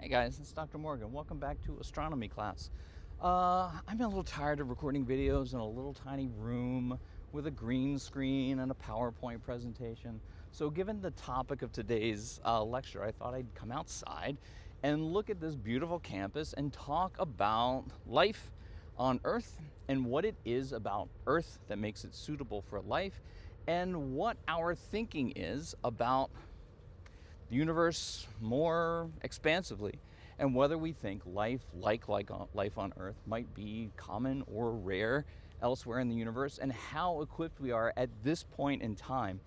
Hey guys, it's Dr. Morgan. Welcome back to astronomy class. I'm a little tired of recording videos in a little tiny room with a green screen and a PowerPoint presentation. So given the topic of today's lecture, I thought I'd come outside and look at this beautiful campus and talk about life on Earth and what it is about Earth that makes it suitable for life and what our thinking is about the universe more expansively, and whether we think life like life on Earth might be common or rare elsewhere in the universe, and how equipped we are at this point in time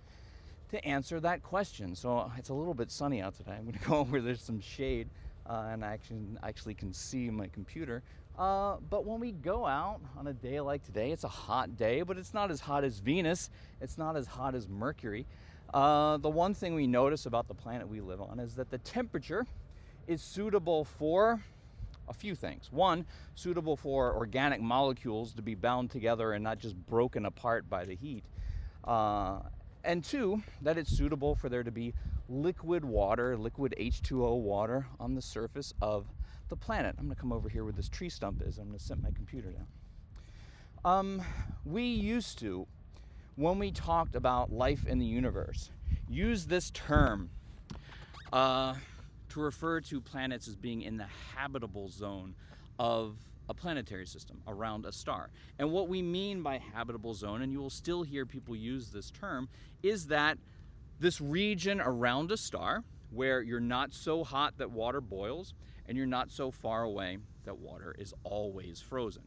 to answer that question. So it's a little bit sunny out today. I'm going to go where there's some shade and I actually can see my computer. But when we go out on a day like today, it's a hot day, but it's not as hot as Venus. It's not as hot as Mercury. The one thing we notice about the planet we live on is that the temperature is suitable for a few things. One, suitable for organic molecules to be bound together and not just broken apart by the heat. And two, that it's suitable for there to be liquid water, liquid H2O water on the surface of the planet. I'm going to come over here where this tree stump is. I'm going to set my computer down. We used to, when we talked about life in the universe, use this term to refer to planets as being in the habitable zone of a planetary system around a star. And what we mean by habitable zone, and you will still hear people use this term, is that this region around a star where you're not so hot that water boils and you're not so far away that water is always frozen.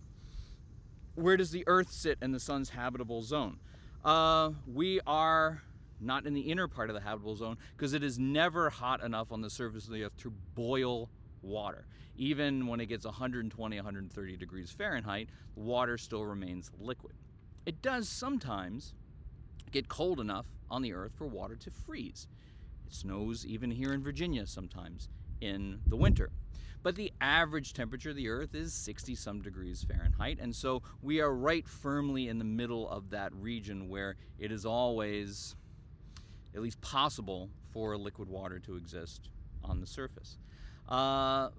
Where does the Earth sit in the sun's habitable zone? We are not in the inner part of the habitable zone because it is never hot enough on the surface of the Earth to boil water. Even when it gets 120, 130 degrees Fahrenheit, water still remains liquid. It does sometimes get cold enough on the Earth for water to freeze. It snows even here in Virginia sometimes in the winter. But the average temperature of the Earth is 60-some degrees Fahrenheit, and so we are right firmly in the middle of that region where it is always at least possible for liquid water to exist on the surface.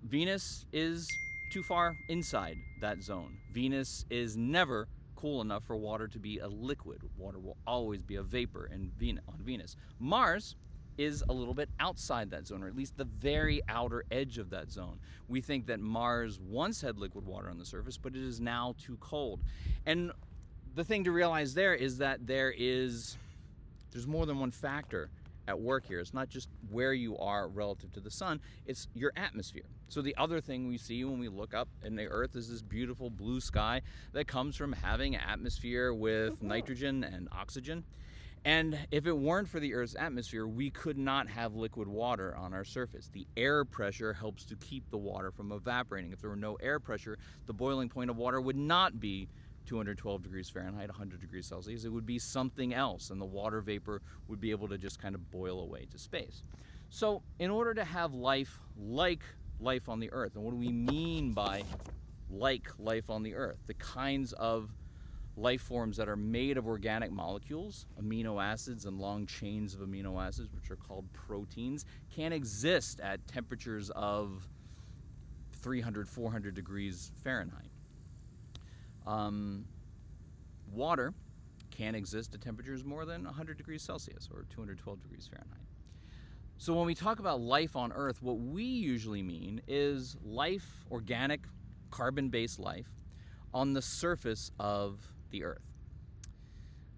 Venus is too far inside that zone. Venus is never cool enough for water to be a liquid. Water will always be a vapor on Venus. Mars is a little bit outside that zone, or at least the very outer edge of that zone. We think that Mars once had liquid water on the surface, but it is now too cold. And the thing to realize there is that there's more than one factor at work here. It's not just where you are relative to the sun, it's your atmosphere. So the other thing we see when we look up in the Earth is this beautiful blue sky that comes from having an atmosphere with nitrogen and oxygen. And if it weren't for the Earth's atmosphere, we could not have liquid water on our surface. The air pressure helps to keep the water from evaporating. If there were no air pressure, the boiling point of water would not be 212 degrees Fahrenheit, 100 degrees Celsius. It would be something else, and the water vapor would be able to just kind of boil away to space. So in order to have life like life on the Earth, and what do we mean by like life on the Earth? The kinds of life forms that are made of organic molecules, amino acids and long chains of amino acids, which are called proteins, can exist at temperatures of 300, 400 degrees Fahrenheit. Water can exist at temperatures more than 100 degrees Celsius or 212 degrees Fahrenheit. So when we talk about life on Earth, what we usually mean is life, organic, carbon-based life, on the surface of the Earth.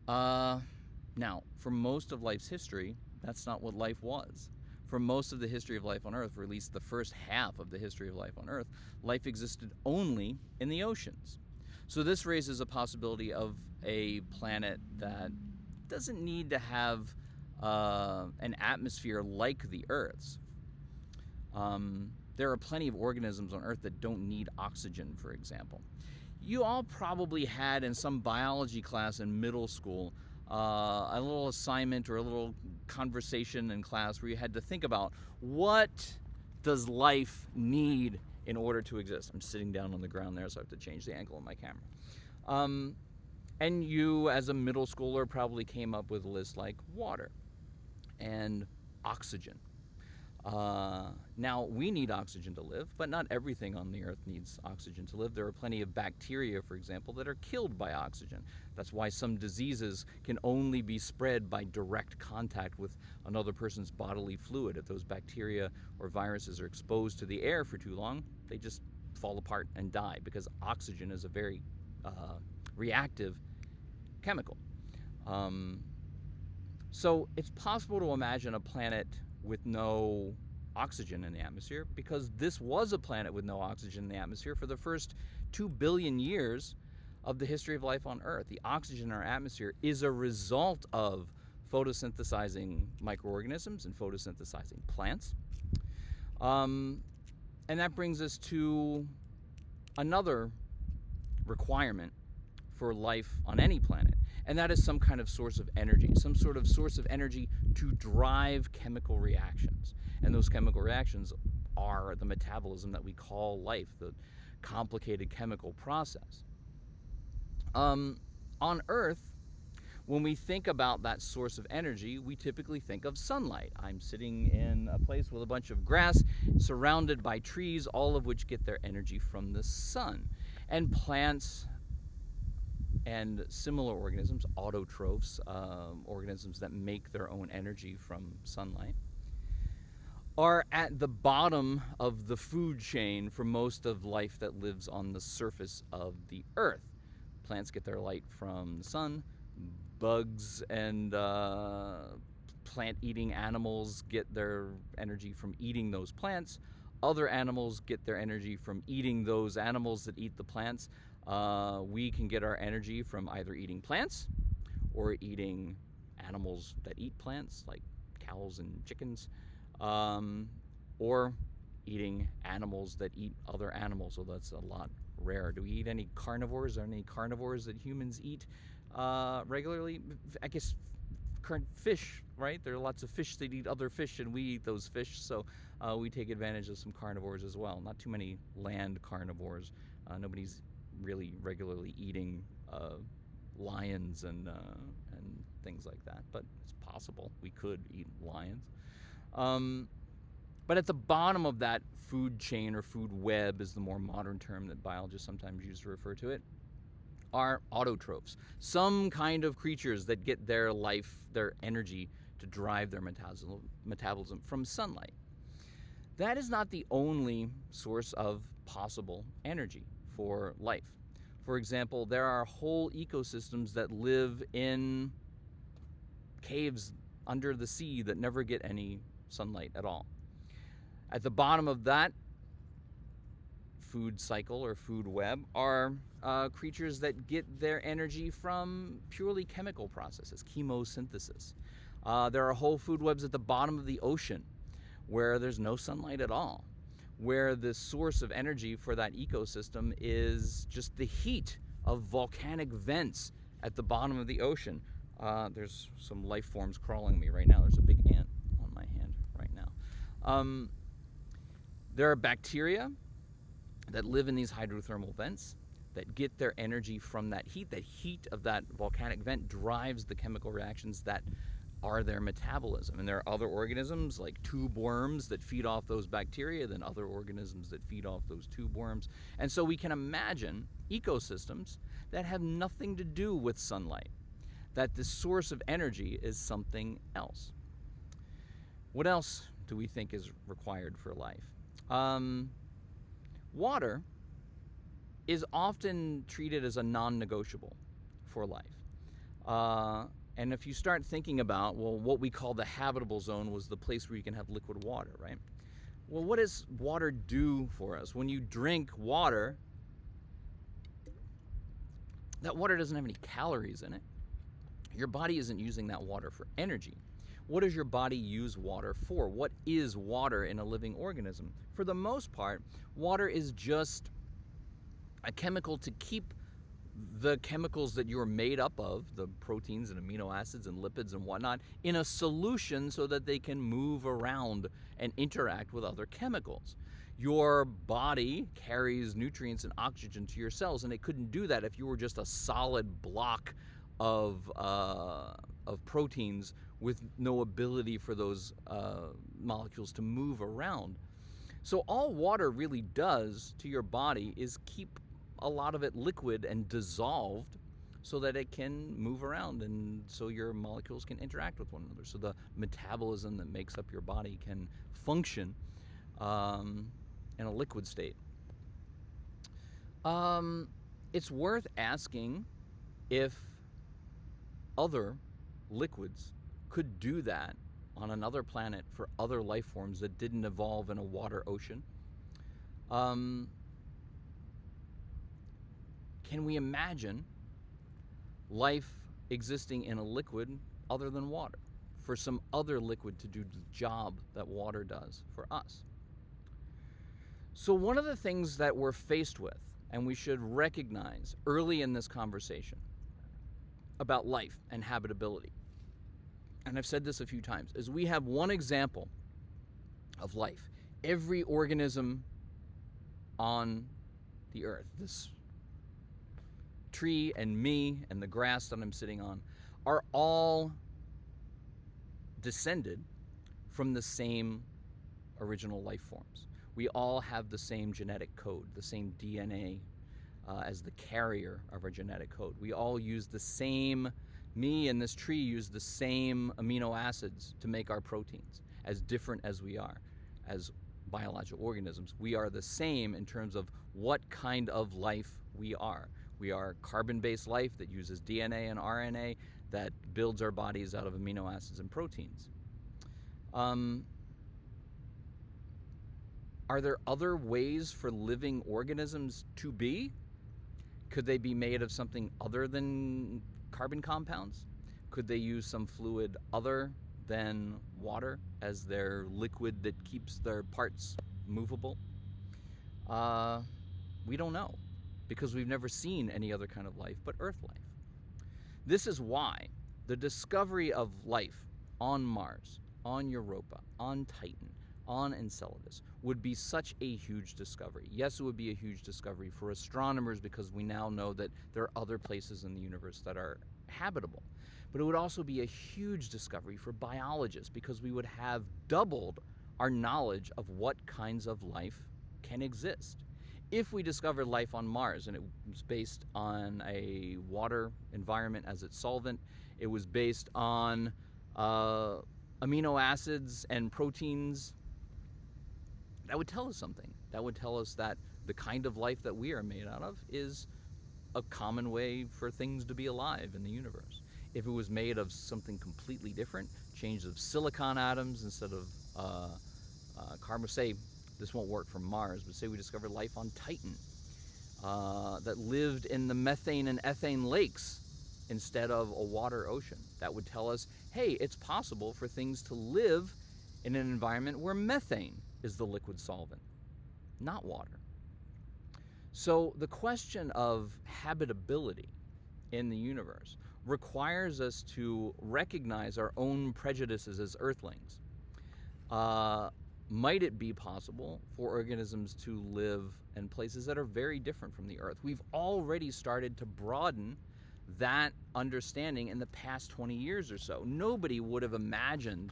Now, for most of life's history, that's not what life was. For most of the history of life on Earth, or at least the first half of the history of life on Earth, life existed only in the oceans. So this raises a possibility of a planet that doesn't need to have an atmosphere like the Earth's. There are plenty of organisms on Earth that don't need oxygen, for example. You all probably had in some biology class in middle school a little assignment or a little conversation in class where you had to think about what does life need in order to exist. I'm sitting down on the ground there, so I have to change the angle of my camera. And you, as a middle schooler, probably came up with lists like water and oxygen. Now, we need oxygen to live, but not everything on the Earth needs oxygen to live. There are plenty of bacteria, for example, that are killed by oxygen. That's why some diseases can only be spread by direct contact with another person's bodily fluid. If those bacteria or viruses are exposed to the air for too long, they just fall apart and die, because oxygen is a very reactive chemical. So it's possible to imagine a planet with no oxygen in the atmosphere, because this was a planet with no oxygen in the atmosphere for the first 2 billion years of the history of life on Earth. The oxygen in our atmosphere is a result of photosynthesizing microorganisms and photosynthesizing plants. And that brings us to another requirement for life on any planet, and that is some kind of source of energy, some sort of source of energy to drive chemical reactions. And those chemical reactions are the metabolism that we call life, the complicated chemical process. On Earth, when we think about that source of energy, we typically think of sunlight. I'm sitting in a place with a bunch of grass, surrounded by trees, all of which get their energy from the sun. And plants and similar organisms, autotrophs, organisms that make their own energy from sunlight, are at the bottom of the food chain for most of life that lives on the surface of the Earth. Plants get their light from the sun. Bugs and plant-eating animals get their energy from eating those plants. Other animals get their energy from eating those animals that eat the plants. We can get our energy from either eating plants or eating animals that eat plants, like cows and chickens, or eating animals that eat other animals, although that's a lot rare. Do we eat any carnivores? Are there any carnivores that humans eat regularly? I guess current fish, right? There are lots of fish that eat other fish, and we eat those fish, so we take advantage of some carnivores as well. Not too many land carnivores. Nobody's really regularly eating lions and things like that, but it's possible we could eat lions. But at the bottom of that food chain, or food web is the more modern term that biologists sometimes use to refer to it, are autotrophs, some kind of creatures that get their life, their energy to drive their metabolism from sunlight. That is not the only source of possible energy for life. For example, there are whole ecosystems that live in caves under the sea that never get any sunlight at all. At the bottom of that food cycle or food web are creatures that get their energy from purely chemical processes, chemosynthesis. There are whole food webs at the bottom of the ocean where there's no sunlight at all, where the source of energy for that ecosystem is just the heat of volcanic vents at the bottom of the ocean. There's some life forms crawling me right now. There's a big ant on my hand right now. There are bacteria that live in these hydrothermal vents that get their energy from that heat. The heat of that volcanic vent drives the chemical reactions that are their metabolism. And there are other organisms like tube worms that feed off those bacteria, then other organisms that feed off those tube worms. And so we can imagine ecosystems that have nothing to do with sunlight, that the source of energy is something else. What else do we think is required for life? Water is often treated as a non-negotiable for life. And if you start thinking about, well, what we call the habitable zone was the place where you can have liquid water, right? Well, what does water do for us? When you drink water, that water doesn't have any calories in it. Your body isn't using that water for energy. What does your body use water for? What is water in a living organism? For the most part, water is just a chemical to keep the chemicals that you're made up of, the proteins and amino acids and lipids and whatnot, in a solution so that they can move around and interact with other chemicals. Your body carries nutrients and oxygen to your cells, and it couldn't do that if you were just a solid block of proteins with no ability for those molecules to move around. So all water really does to your body is keep a lot of it liquid and dissolved so that it can move around and so your molecules can interact with one another. So the metabolism that makes up your body can function in a liquid state. It's worth asking if other liquids could do that on another planet for other life forms that didn't evolve in a water ocean. Can we imagine life existing in a liquid other than water, for some other liquid to do the job that water does for us? So one of the things that we're faced with, and we should recognize early in this conversation about life and habitability, and I've said this a few times, is we have one example of life. Every organism on the earth, this tree and me and the grass that I'm sitting on, are all descended from the same original life forms. We all have the same genetic code, the same DNA as the carrier of our genetic code. We all use the same, me and this tree use the same amino acids to make our proteins, as different as we are as biological organisms. We are the same in terms of what kind of life we are. We are carbon-based life that uses DNA and RNA that builds our bodies out of amino acids and proteins. Are there other ways for living organisms to be? Could they be made of something other than carbon compounds? Could they use some fluid other than water as their liquid that keeps their parts movable? We don't know, because we've never seen any other kind of life but Earth life. This is why the discovery of life on Mars, on Europa, on Titan, on Enceladus would be such a huge discovery. Yes, it would be a huge discovery for astronomers because we now know that there are other places in the universe that are habitable. But it would also be a huge discovery for biologists because we would have doubled our knowledge of what kinds of life can exist. If we discovered life on Mars and it was based on a water environment as its solvent, it was based on amino acids and proteins, that would tell us something. That would tell us that the kind of life that we are made out of is a common way for things to be alive in the universe. If it was made of something completely different, changed of silicon atoms instead of carbon, say this won't work for Mars, but say we discovered life on Titan that lived in the methane and ethane lakes instead of a water ocean. That would tell us, hey, it's possible for things to live in an environment where methane is the liquid solvent, not water. So the question of habitability in the universe requires us to recognize our own prejudices as Earthlings. Might it be possible for organisms to live in places that are very different from the Earth? We've already started to broaden that understanding in the past 20 years or so. Nobody would have imagined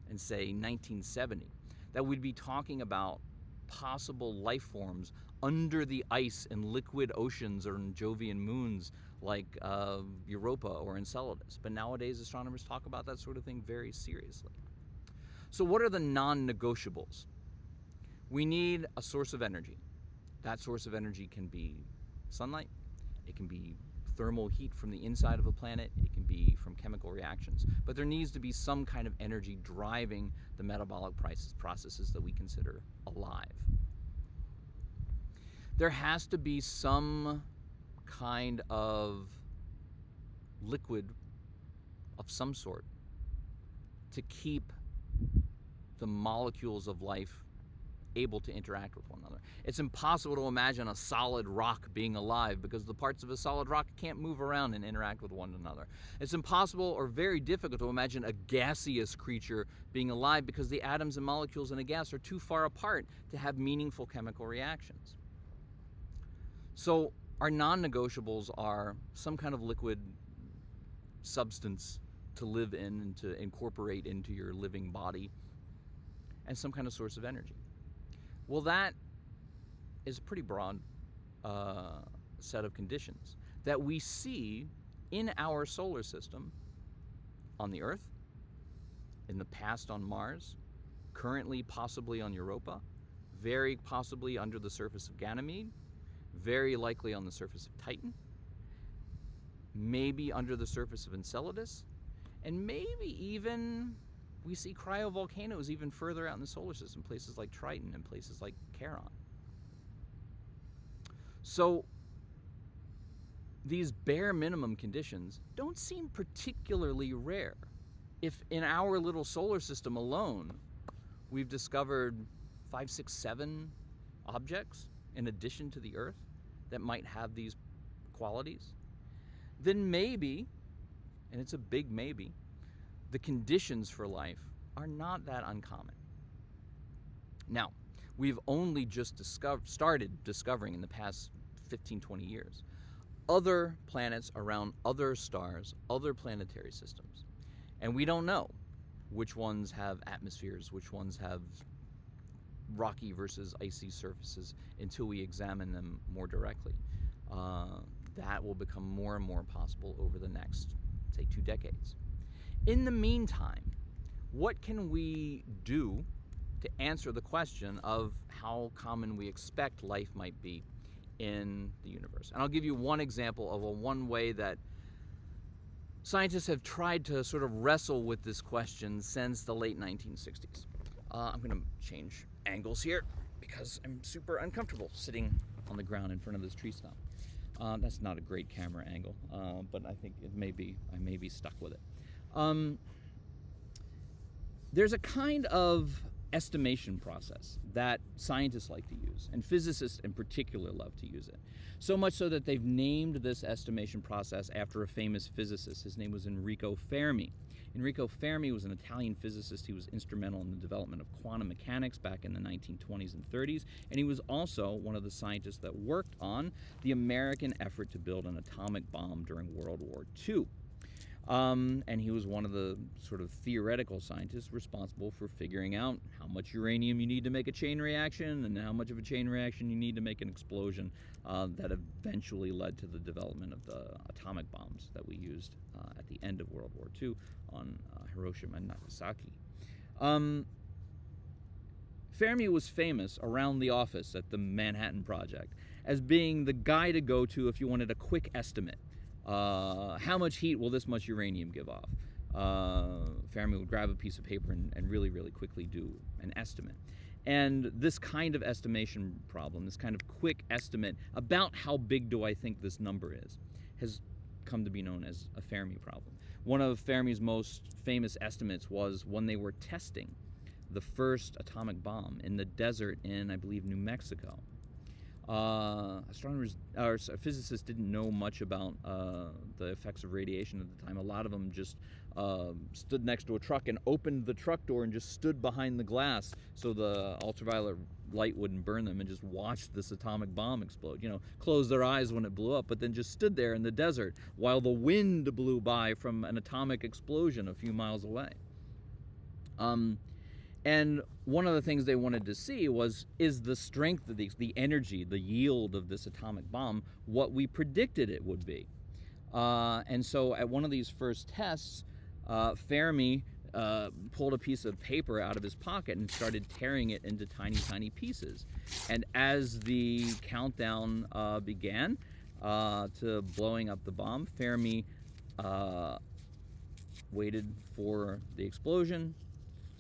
in, say, 1970 that we'd be talking about possible life forms under the ice in liquid oceans or in Jovian moons like Europa or Enceladus. But nowadays, astronomers talk about that sort of thing very seriously. So what are the non-negotiables? We need a source of energy. That source of energy can be sunlight. It can be thermal heat from the inside of a planet. It can be from chemical reactions. But there needs to be some kind of energy driving the metabolic processes that we consider alive. There has to be some kind of liquid of some sort to keep the molecules of life able to interact with one another. It's impossible to imagine a solid rock being alive because the parts of a solid rock can't move around and interact with one another. It's impossible or very difficult to imagine a gaseous creature being alive because the atoms and molecules in a gas are too far apart to have meaningful chemical reactions. So our non-negotiables are some kind of liquid substance to live in and to incorporate into your living body, and some kind of source of energy. Well, that is a pretty broad set of conditions that we see in our solar system, on the Earth, in the past on Mars, currently possibly on Europa, very possibly under the surface of Ganymede, very likely on the surface of Titan, maybe under the surface of Enceladus, and maybe even we see cryovolcanoes even further out in the solar system, places like Triton and places like Charon. So these bare minimum conditions don't seem particularly rare. If in our little solar system alone we've discovered 5, 6, 7 objects in addition to the Earth that might have these qualities, then maybe, and it's a big maybe, the conditions for life are not that uncommon. Now, we've only just started discovering in the past 15, 20 years other planets around other stars, other planetary systems. And we don't know which ones have atmospheres, which ones have rocky versus icy surfaces until we examine them more directly. That will become more and more possible over the next, say, 2 decades. In the meantime, what can we do to answer the question of how common we expect life might be in the universe? And I'll give you one example of one way that scientists have tried to sort of wrestle with this question since the late 1960s. I'm going to change angles here because I'm super uncomfortable sitting on the ground in front of this tree stump. That's not a great camera angle, but I think I may be stuck with it. There's a kind of estimation process that scientists like to use, and physicists in particular love to use it. So much so that they've named this estimation process after a famous physicist. His name was Enrico Fermi. Enrico Fermi was an Italian physicist. He was instrumental in the development of quantum mechanics back in the 1920s and 30s, and he was also one of the scientists that worked on the American effort to build an atomic bomb during World War II. And he was one of the sort of theoretical scientists responsible for figuring out how much uranium you need to make a chain reaction and how much of a chain reaction you need to make an explosion that eventually led to the development of the atomic bombs that we used at the end of World War II on Hiroshima and Nagasaki. Fermi was famous around the office at the Manhattan Project as being the guy to go to if you wanted a quick estimate. How much heat will this much uranium give off? Fermi would grab a piece of paper and really, really quickly do an estimate. And this kind of estimation problem, this kind of quick estimate about how big do I think this number is, has come to be known as a Fermi problem. One of Fermi's most famous estimates was when they were testing the first atomic bomb in the desert in, I believe, New Mexico. Physicists didn't know much about the effects of radiation at the time. A lot of them just stood next to a truck and opened the truck door and just stood behind the glass so the ultraviolet light wouldn't burn them, and just watched this atomic bomb explode. You know, closed their eyes when it blew up, but then just stood there in the desert while the wind blew by from an atomic explosion a few miles away. And one of the things they wanted to see was, is the strength of the energy, the yield of this atomic bomb, what we predicted it would be? And so at one of these first tests, Fermi pulled a piece of paper out of his pocket and started tearing it into tiny, tiny pieces. And as the countdown began to blowing up the bomb, Fermi waited for the explosion,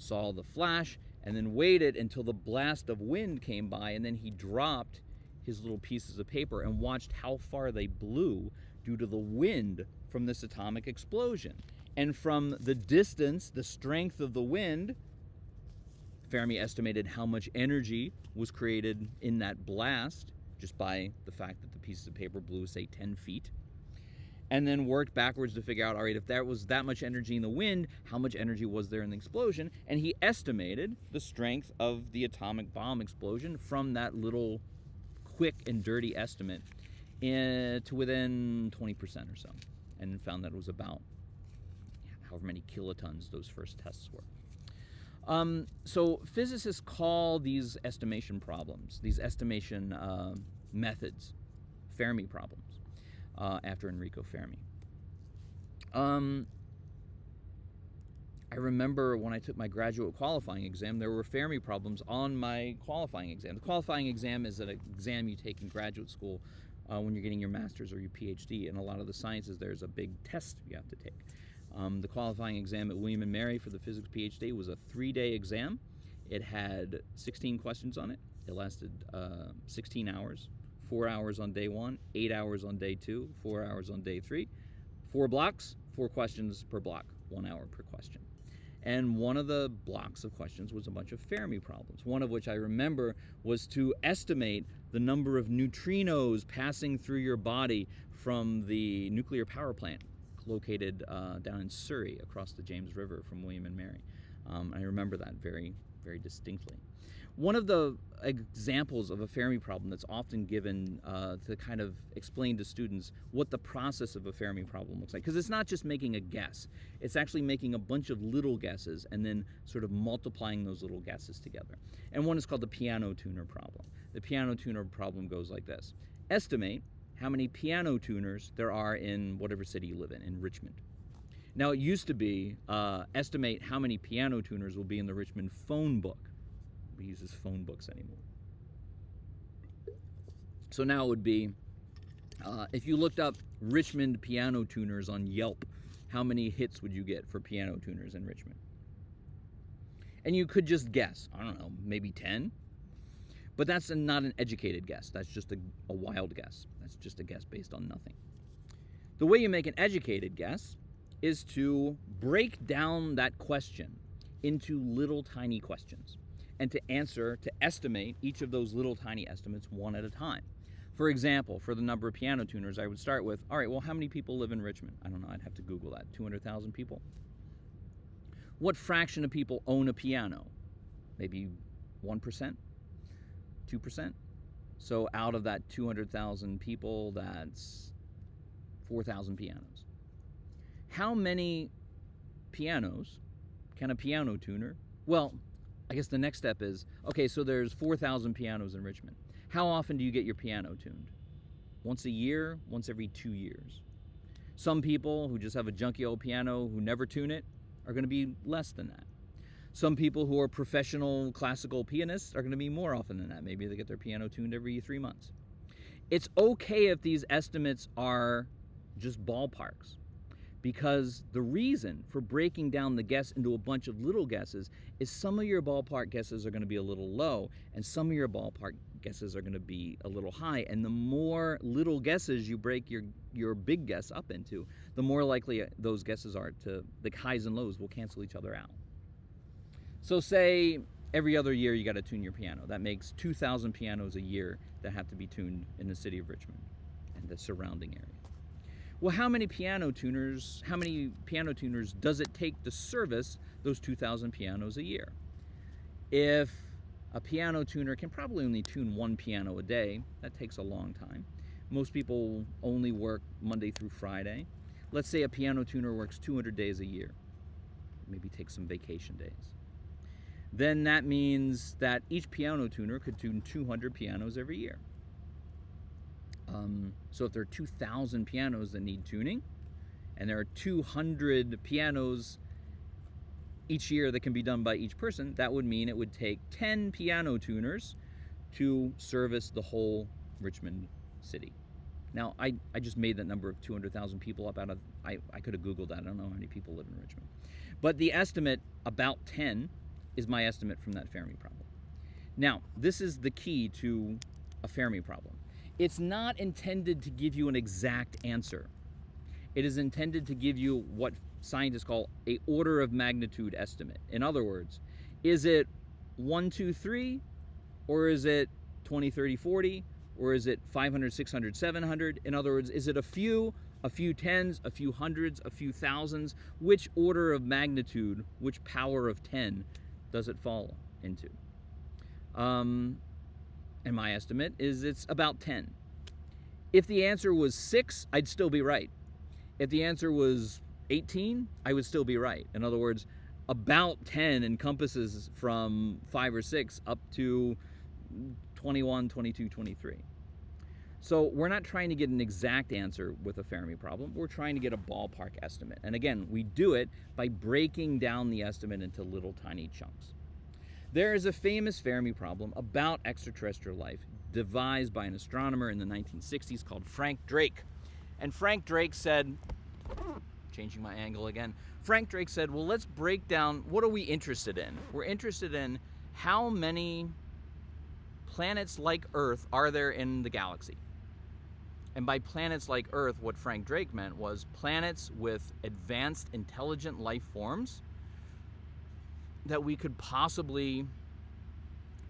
saw the flash, and then waited until the blast of wind came by, and then he dropped his little pieces of paper and watched how far they blew due to the wind from this atomic explosion. And from the distance, the strength of the wind, Fermi estimated how much energy was created in that blast just by the fact that the pieces of paper blew, say, 10 feet. And then worked backwards to figure out, all right, if there was that much energy in the wind, how much energy was there in the explosion? And he estimated the strength of the atomic bomb explosion from that little quick and dirty estimate to within 20% or so, and found that it was about however many kilotons those first tests were. So physicists call these estimation problems, these estimation methods, Fermi problems, after Enrico Fermi. I remember when I took my graduate qualifying exam, there were Fermi problems on my qualifying exam. The qualifying exam is an exam you take in graduate school when you're getting your master's or your PhD. And a lot of the sciences, there's a big test you have to take. The qualifying exam at William & Mary for the physics PhD was a 3-day exam. It had 16 questions on it. It lasted 16 hours, 4 hours on day 1, 8 hours on day 2, 4 hours on day 3. 4 blocks, 4 questions per block, 1 hour per question. And one of the blocks of questions was a bunch of Fermi problems, one of which I remember was to estimate the number of neutrinos passing through your body from the nuclear power plant located down in Surrey across the James River from William & Mary. I remember that very, very distinctly. One of the examples of a Fermi problem that's often given to kind of explain to students what the process of a Fermi problem looks like, because it's not just making a guess, it's actually making a bunch of little guesses and then sort of multiplying those little guesses together. And one is called the piano tuner problem. The piano tuner problem goes like this. Estimate how many piano tuners there are in whatever city you live in Richmond. Now it used to be estimate how many piano tuners will be in the Richmond phone book. He uses phone books anymore. So now it would be, if you looked up Richmond piano tuners on Yelp, how many hits would you get for piano tuners in Richmond? And you could just guess, I don't know, maybe 10? But that's not an educated guess. That's just a wild guess. That's just a guess based on nothing. The way you make an educated guess is to break down that question into little tiny questions, and to estimate each of those little tiny estimates one at a time. For example, for the number of piano tuners, I would start with, all right, well, how many people live in Richmond? I don't know, I'd have to Google that. 200,000 people? What fraction of people own a piano? Maybe 1%? 2%? So out of that 200,000 people, that's 4,000 pianos. How many pianos can a piano tuner? Well, I guess the next step is, okay, so there's 4,000 pianos in Richmond. How often do you get your piano tuned? Once a year, once every 2 years. Some people who just have a junky old piano who never tune it are going to be less than that. Some people who are professional classical pianists are going to be more often than that. Maybe they get their piano tuned every 3 months. It's okay if these estimates are just ballparks, because the reason for breaking down the guess into a bunch of little guesses is some of your ballpark guesses are going to be a little low, and some of your ballpark guesses are going to be a little high. And the more little guesses you break your big guess up into, the more likely those guesses are to, the highs and lows will cancel each other out. So say every other year you got to tune your piano. That makes 2,000 pianos a year that have to be tuned in the city of Richmond and the surrounding area. Well, how many piano tuners does it take to service those 2,000 pianos a year? If a piano tuner can probably only tune 1 piano a day, that takes a long time. Most people only work Monday through Friday. Let's say a piano tuner works 200 days a year. Maybe take some vacation days. Then that means that each piano tuner could tune 200 pianos every year. So if there are 2,000 pianos that need tuning, and there are 200 pianos each year that can be done by each person, that would mean it would take 10 piano tuners to service the whole Richmond city. Now, I just made that number of 200,000 people up out of, I could have Googled that. I don't know how many people live in Richmond. But the estimate, about 10, is my estimate from that Fermi problem. Now, this is the key to a Fermi problem. It's not intended to give you an exact answer. It is intended to give you what scientists call an order of magnitude estimate. In other words, is it 1, 2, 3, or is it 20, 30, 40, or is it 500, 600, 700? In other words, is it a few tens, a few hundreds, a few thousands? Which order of magnitude, which power of 10 does it fall into? And my estimate is it's about 10. If the answer was 6, I'd still be right. If the answer was 18, I would still be right. In other words, about 10 encompasses from 5 or 6 up to 21, 22, 23. So we're not trying to get an exact answer with a Fermi problem. We're trying to get a ballpark estimate. And again, we do it by breaking down the estimate into little tiny chunks. There is a famous Fermi problem about extraterrestrial life devised by an astronomer in the 1960s called Frank Drake. And Frank Drake said, changing my angle again, Frank Drake said, well, let's break down, what are we interested in? We're interested in how many planets like Earth are there in the galaxy. And by planets like Earth, what Frank Drake meant was planets with advanced intelligent life forms that we could possibly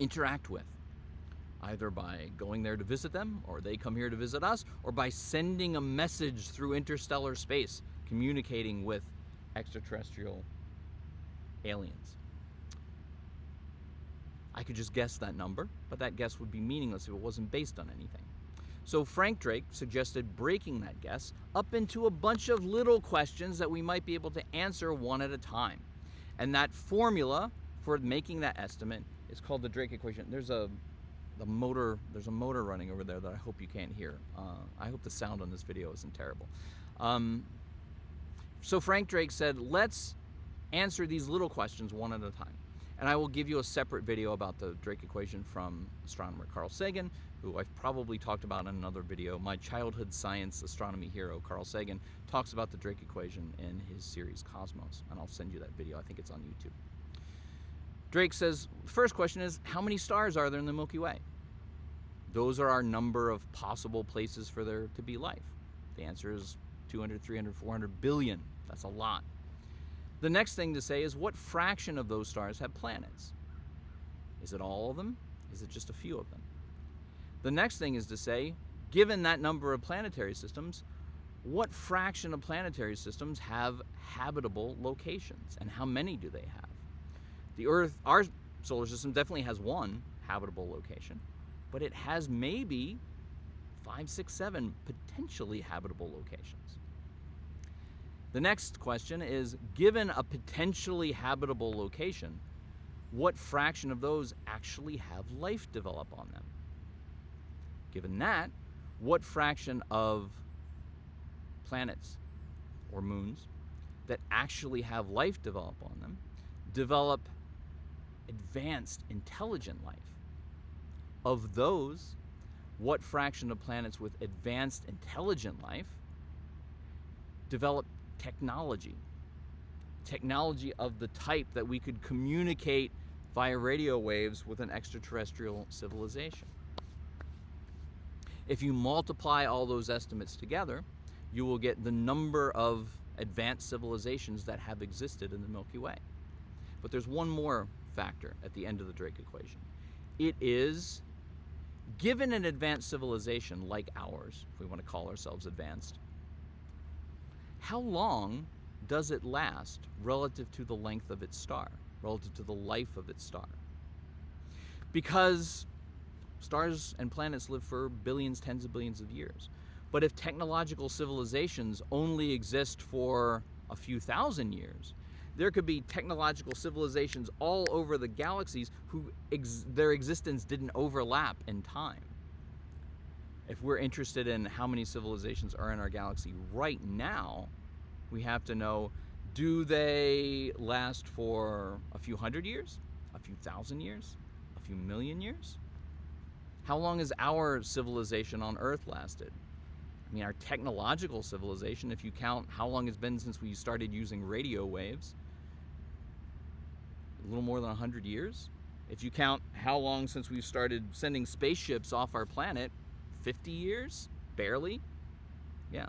interact with, either by going there to visit them, or they come here to visit us, or by sending a message through interstellar space, communicating with extraterrestrial aliens. I could just guess that number, but that guess would be meaningless if it wasn't based on anything. So Frank Drake suggested breaking that guess up into a bunch of little questions that we might be able to answer one at a time. And that formula for making that estimate is called the Drake equation. There's a motor running over there that I hope you can't hear. I hope the sound on this video isn't terrible. So Frank Drake said, let's answer these little questions one at a time. And I will give you a separate video about the Drake equation from astronomer Carl Sagan, who I've probably talked about in another video. My childhood science astronomy hero, Carl Sagan, talks about the Drake equation in his series Cosmos. And I'll send you that video. I think it's on YouTube. Drake says, first question is, how many stars are there in the Milky Way? Those are our number of possible places for there to be life. The answer is 200, 300, 400 billion. That's a lot. The next thing to say is, what fraction of those stars have planets? Is it all of them? Is it just a few of them? The next thing is to say, given that number of planetary systems, what fraction of planetary systems have habitable locations, and how many do they have? The Earth, our solar system, definitely has one habitable location, but it has maybe 5, 6, 7 potentially habitable locations. The next question is, given a potentially habitable location, what fraction of those actually have life develop on them? Given that, what fraction of planets or moons that actually have life develop on them develop advanced intelligent life? Of those, what fraction of planets with advanced intelligent life develop technology of the type that we could communicate via radio waves with an extraterrestrial civilization? If you multiply all those estimates together, you will get the number of advanced civilizations that have existed in the Milky Way. But there's one more factor at the end of the Drake equation. It is, given an advanced civilization like ours, if we want to call ourselves advanced, how long does it last relative to the length of its star, relative to the life of its star? Because stars and planets live for billions, tens of billions of years. But if technological civilizations only exist for a few thousand years, there could be technological civilizations all over the galaxies who their existence didn't overlap in time. If we're interested in how many civilizations are in our galaxy right now, we have to know, do they last for a few hundred years, a few thousand years, a few million years? How long has our civilization on Earth lasted? I mean, our technological civilization, if you count how long it's been since we started using radio waves, a little more than 100 years. If you count how long since we've started sending spaceships off our planet, 50 years? Barely? Yeah.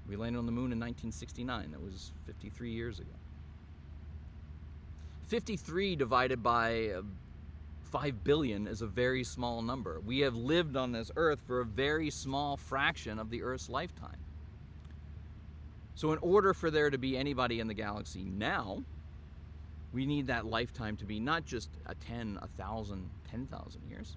We landed on the moon in 1969. That was 53 years ago. 53 divided by 5 billion is a very small number. We have lived on this Earth for a very small fraction of the Earth's lifetime. So in order for there to be anybody in the galaxy now, we need that lifetime to be not just a 10,000 years.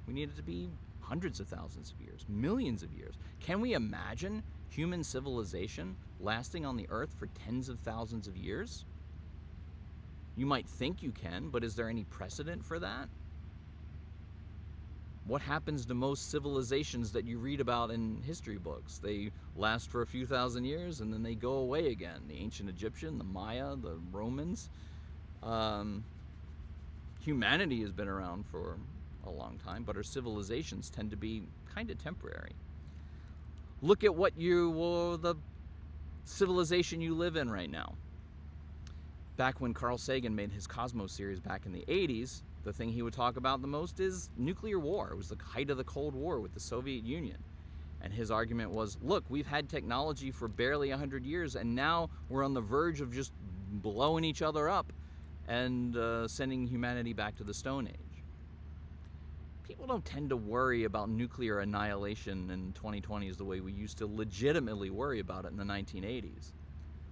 We need it to be hundreds of thousands of years, millions of years. Can we imagine human civilization lasting on the Earth for tens of thousands of years? You might think you can, but is there any precedent for that? What happens to most civilizations that you read about in history books? They last for a few thousand years and then they go away again. The ancient Egyptian, the Maya, the Romans. Humanity has been around for a long time, but our civilizations tend to be kind of temporary. Look at the civilization you live in right now. Back when Carl Sagan made his Cosmos series back in the 80s, the thing he would talk about the most is nuclear war. It was the height of the Cold War with the Soviet Union. And his argument was, look, we've had technology for barely 100 years, and now we're on the verge of just blowing each other up and sending humanity back to the Stone Age. People don't tend to worry about nuclear annihilation in 2020s the way we used to legitimately worry about it in the 1980s.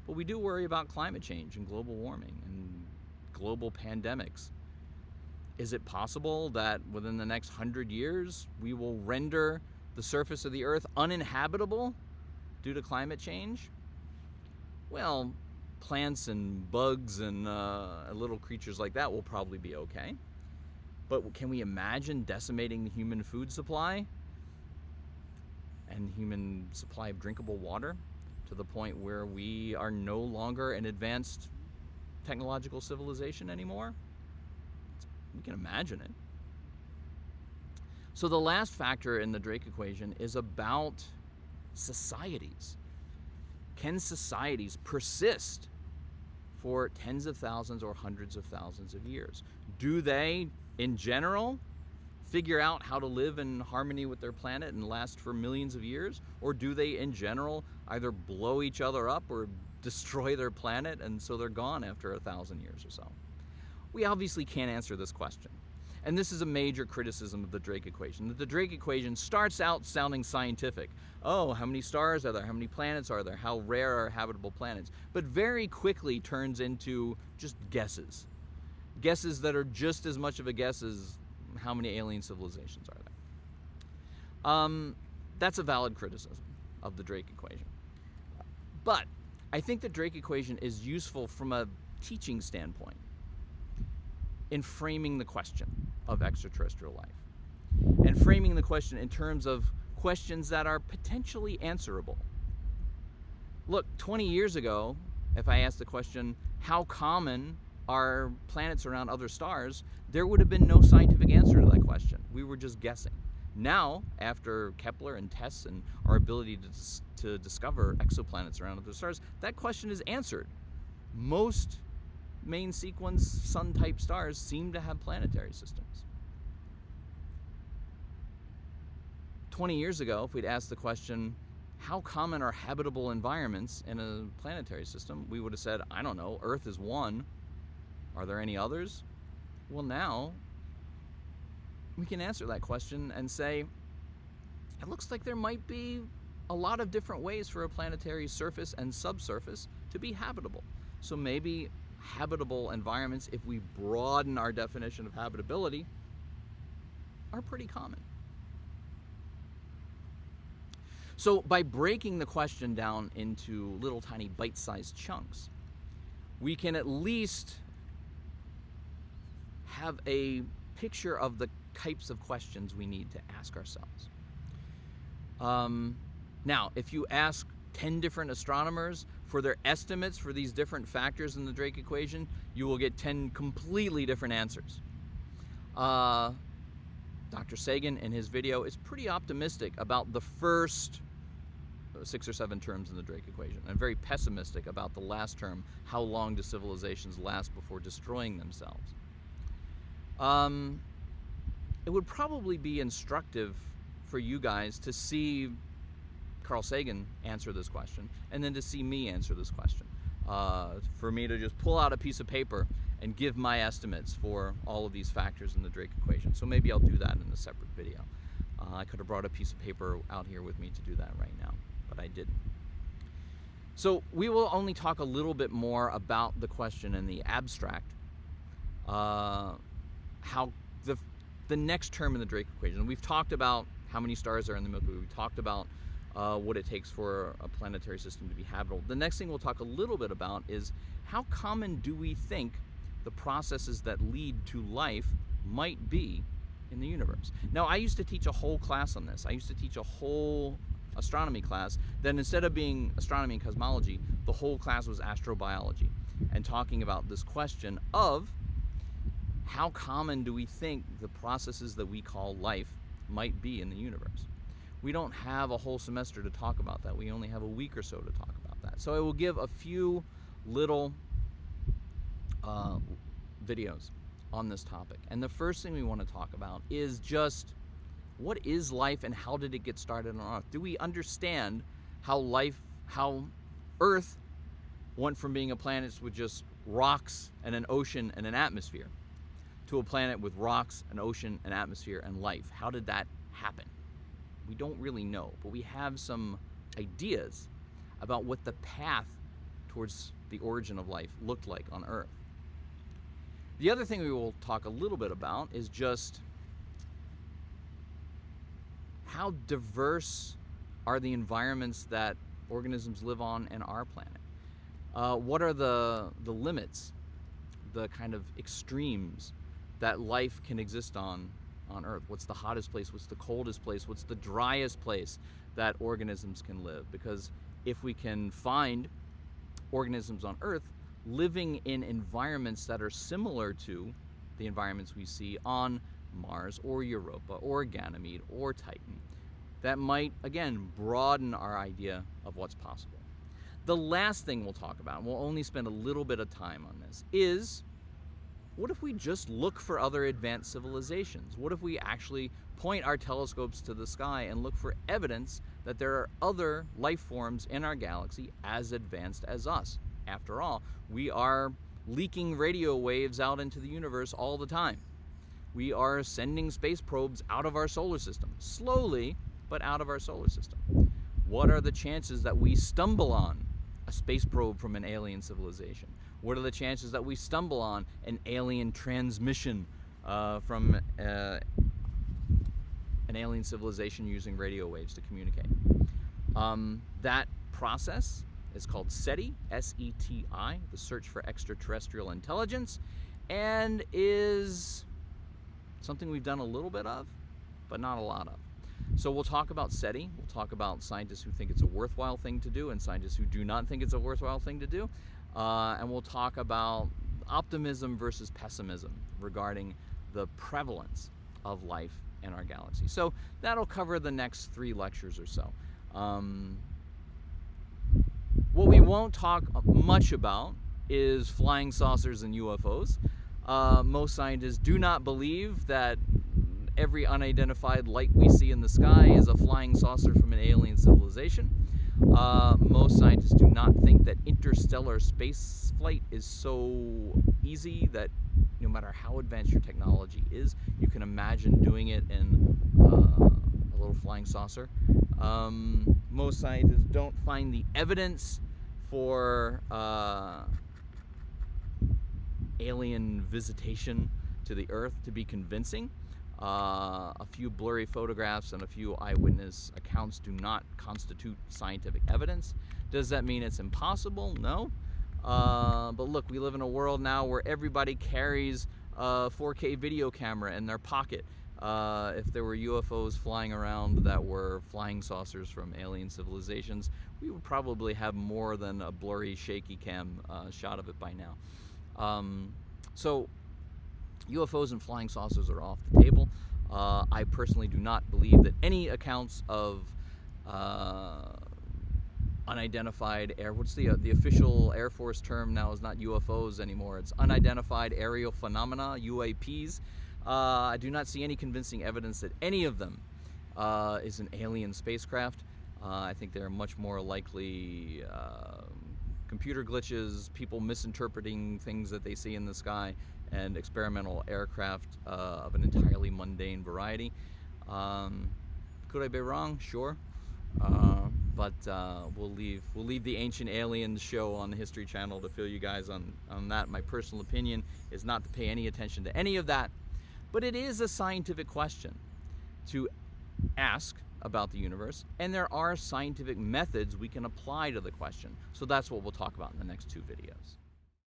But we do worry about climate change and global warming and global pandemics. Is it possible that within the next 100 years we will render the surface of the Earth uninhabitable due to climate change? Well, plants and bugs and little creatures like that will probably be okay. But can we imagine decimating the human food supply and human supply of drinkable water to the point where we are no longer an advanced technological civilization anymore? We can imagine it. So the last factor in the Drake equation is about societies. Can societies persist for tens of thousands or hundreds of thousands of years? Do they, in general, figure out how to live in harmony with their planet and last for millions of years? Or do they, in general, either blow each other up or destroy their planet and so they're gone after 1,000 years or so? We obviously can't answer this question. And this is a major criticism of the Drake equation. The Drake equation starts out sounding scientific. Oh, how many stars are there? How many planets are there? How rare are habitable planets? But very quickly turns into just guesses. Guesses that are just as much of a guess as how many alien civilizations are there. That's a valid criticism of the Drake equation. But I think the Drake equation is useful from a teaching standpoint in framing the question of extraterrestrial life and framing the question in terms of questions that are potentially answerable. Look, 20 years ago, if I asked the question, how common are planets around other stars, there would have been no scientific answer to that question. We were just guessing. Now, after Kepler and TESS and our ability to discover exoplanets around other stars, that question is answered. Most main sequence sun-type stars seem to have planetary systems. 20 years ago, if we'd asked the question, how common are habitable environments in a planetary system, we would have said, I don't know, Earth is one. Are there any others? Well, now we can answer that question and say, it looks like there might be a lot of different ways for a planetary surface and subsurface to be habitable. So maybe habitable environments, if we broaden our definition of habitability, are pretty common. So by breaking the question down into little tiny bite-sized chunks, we can at least have a picture of the types of questions we need to ask ourselves. Now, if you ask 10 different astronomers for their estimates for these different factors in the Drake equation, you will get 10 completely different answers. Dr. Sagan, in his video, is pretty optimistic about the first 6 or 7 terms in the Drake equation, and very pessimistic about the last term, how long do civilizations last before destroying themselves. It would probably be instructive for you guys to see Carl Sagan answer this question, and then to see me answer this question. For me to just pull out a piece of paper and give my estimates for all of these factors in the Drake equation. So maybe I'll do that in a separate video. I could have brought a piece of paper out here with me to do that right now, but I didn't. So we will only talk a little bit more about the question in the abstract, how the next term in the Drake equation. We've talked about how many stars are in the Milky Way. We talked about what it takes for a planetary system to be habitable. The next thing we'll talk a little bit about is how common do we think the processes that lead to life might be in the universe. Now, I used to teach a whole class on this. I used to teach a whole astronomy class. Then instead of being astronomy and cosmology, the whole class was astrobiology, and talking about this question of how common do we think the processes that we call life might be in the universe. We don't have a whole semester to talk about that. We only have a week or so to talk about that. So I will give a few little videos on this topic. And the first thing we want to talk about is just what is life and how did it get started on Earth? Do we understand how Earth went from being a planet with just rocks and an ocean and an atmosphere to a planet with rocks, an ocean, an atmosphere, and life? How did that happen? We don't really know, but we have some ideas about what the path towards the origin of life looked like on Earth. The other thing we will talk a little bit about is just how diverse are the environments that organisms live on in our planet? What are the limits, the kind of extremes that life can exist on Earth? What's the hottest place? What's the coldest place? What's the driest place that organisms can live? Because if we can find organisms on Earth living in environments that are similar to the environments we see on Mars or Europa or Ganymede or Titan, that might, again, broaden our idea of what's possible. The last thing we'll talk about, and we'll only spend a little bit of time on this, is what if we just look for other advanced civilizations? What if we actually point our telescopes to the sky and look for evidence that there are other life forms in our galaxy as advanced as us? After all, we are leaking radio waves out into the universe all the time. We are sending space probes out of our solar system, slowly, but out of our solar system. What are the chances that we stumble on a space probe from an alien civilization? What are the chances that we stumble on an alien transmission from an alien civilization using radio waves to communicate? That process is called SETI, S-E-T-I, the Search for Extraterrestrial Intelligence, and is something we've done a little bit of, but not a lot of. So we'll talk about SETI, we'll talk about scientists who think it's a worthwhile thing to do and scientists who do not think it's a worthwhile thing to do, and we'll talk about optimism versus pessimism regarding the prevalence of life in our galaxy. So that'll cover the next 3 lectures or so. What we won't talk much about is flying saucers and UFOs. Most scientists do not believe that every unidentified light we see in the sky is a flying saucer from an alien civilization. Most scientists do not think that interstellar space flight is so easy that no matter how advanced your technology is, you can imagine doing it in a little flying saucer. Most scientists don't find the evidence for alien visitation to the Earth to be convincing. A few blurry photographs and a few eyewitness accounts do not constitute scientific evidence. Does that mean it's impossible? No. But look, we live in a world now where everybody carries a 4K video camera in their pocket. If there were UFOs flying around that were flying saucers from alien civilizations, we would probably have more than a blurry, shaky cam shot of it by now. So UFOs and flying saucers are off the table. I personally do not believe that any accounts of unidentified what's the official Air Force term now is not UFOs anymore, it's unidentified aerial phenomena, UAPs. I do not see any convincing evidence that any of them is an alien spacecraft. I think they're much more likely computer glitches, people misinterpreting things that they see in the sky, and experimental aircraft of an entirely mundane variety. Could I be wrong? Sure. But we'll leave the Ancient Aliens show on the History Channel to fill you guys on that. My personal opinion is not to pay any attention to any of that. But it is a scientific question to ask about the universe, and there are scientific methods we can apply to the question. So that's what we'll talk about in the next 2 videos.